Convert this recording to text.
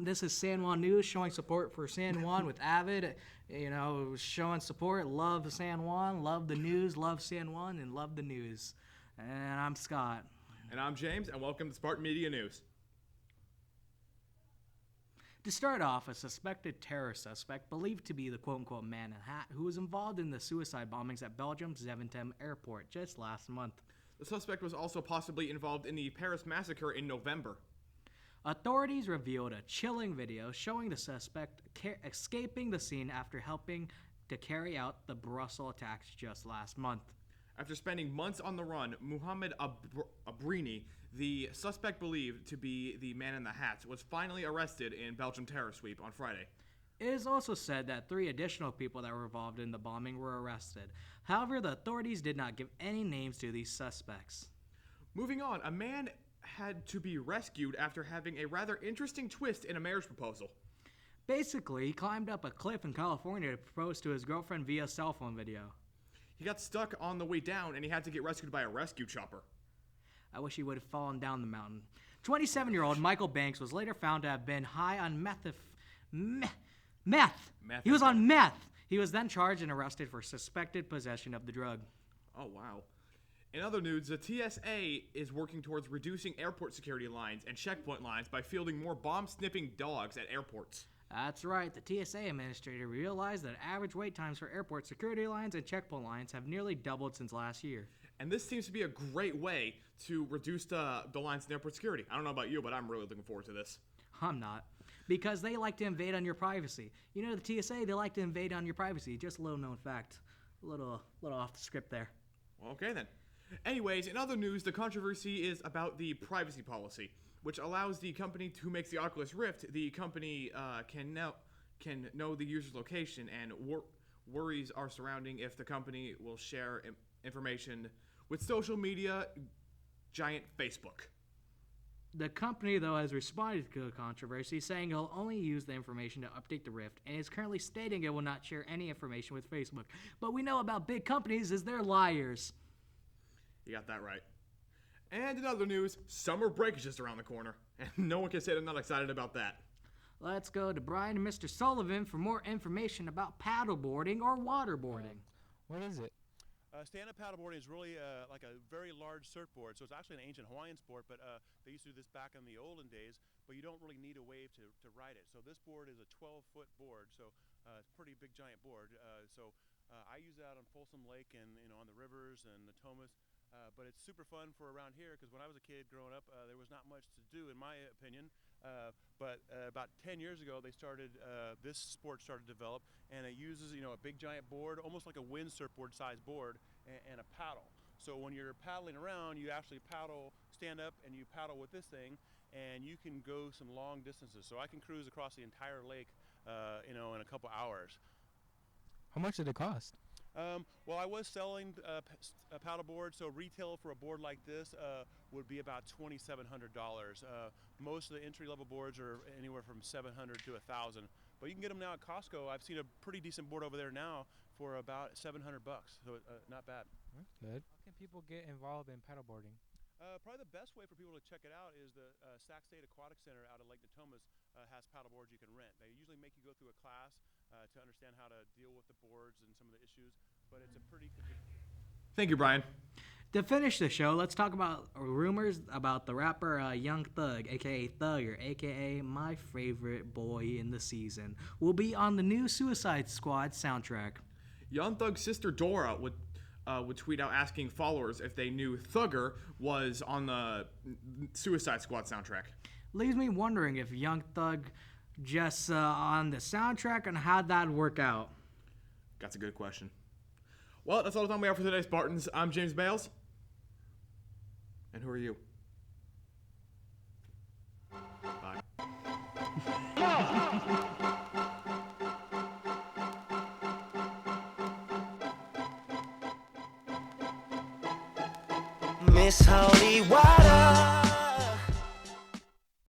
This is San Juan News, showing support for San Juan with Avid. Showing support. Love San Juan, love the news, love San Juan, and love the news. And I'm Scott. And I'm James, and welcome to Spartan Media News. To start off, a suspected terrorist suspect, believed to be the quote-unquote man in the hat, who was involved in the suicide bombings at Belgium's Zaventem airport just last month. The suspect was also possibly involved in the Paris massacre in November. Authorities revealed a chilling video showing the suspect escaping the scene after helping to carry out the Brussels attacks just last month. After spending months on the run, Muhammad Abrini, the suspect believed to be the man in the hat, was finally arrested in Belgium terror sweep on Friday. It is also said that 3 additional people that were involved in the bombing were arrested. However, the authorities did not give any names to these suspects. Moving on, a man had to be rescued after having a rather interesting twist in a marriage proposal. Basically, he climbed up a cliff in California to propose to his girlfriend via cell phone video. He got stuck on the way down, and he had to get rescued by a rescue chopper. I wish he would have fallen down the mountain. 27-year-old Michael Banks was later found to have been high on meth. He was on meth. He was then charged and arrested for suspected possession of the drug. Oh, wow. In other news, the TSA is working towards reducing airport security lines and checkpoint lines by fielding more bomb-sniffing dogs at airports. That's right. The TSA administrator realized that average wait times for airport security lines and checkpoint lines have nearly doubled since last year. And this seems to be a great way to reduce the lines in airport security. I don't know about you, but I'm really looking forward to this. I'm not. Because they like to invade on your privacy. You know, the TSA, they like to invade on your privacy. Just a little known fact. A little off the script there. Well, okay then. Anyways, in other news, the controversy is about the privacy policy, which allows the company who makes the Oculus Rift, the company can know the user's location, and worries are surrounding if the company will share information with social media giant Facebook. The company, though, has responded to the controversy, saying it'll only use the information to update the Rift, and is currently stating it will not share any information with Facebook. But we know about big companies is they're liars. You got that right. And in other news, summer break is just around the corner, and no one can say they're not excited about that. Let's go to Brian and Mr. Sullivan for more information about paddleboarding or waterboarding. What is it? Stand-up paddleboarding is really like a very large surfboard, so it's actually an ancient Hawaiian sport, but they used to do this back in the olden days, but you don't really need a wave to ride it. So this board is a 12-foot board, so it's a pretty big, giant board. I use that on Folsom Lake and on the rivers and the Thomas, but it's super fun for around here because when I was a kid growing up, there was not much to do, in my opinion. But about 10 years ago, they started this sport started to develop, and it uses a big giant board, almost like a wind surfboard size board, and a paddle. So when you're paddling around, you actually stand up and you paddle with this thing, and you can go some long distances. So I can cruise across the entire lake, in a couple hours. How much did it cost? Well, I was selling a paddle board, so retail for a board like this would be about $2,700. Most of the entry-level boards are anywhere from $700 to $1,000, but you can get them now at Costco. I've seen a pretty decent board over there now for about $700, so not bad. That's good. How can people get involved in paddleboarding? Probably the best way for people to check it out is the Sac State Aquatic Center out of Lake Natomas has paddleboards you can rent. They usually make you go through a class to understand how to deal with the boards and some of the issues, but it's a pretty... Thank you, Brian. To finish the show, let's talk about rumors about the rapper Young Thug, a.k.a. Thugger, a.k.a. my favorite boy in the season, will be on the new Suicide Squad soundtrack. Young Thug's sister Dora would tweet out asking followers if they knew Thugger was on the Suicide Squad soundtrack. Leaves me wondering if Young Thug just on the soundtrack and how'd that work out. That's a good question. Well, that's all the time we have for today, Spartans. I'm James Bales. And who are you? Bye. Miss Hollywood.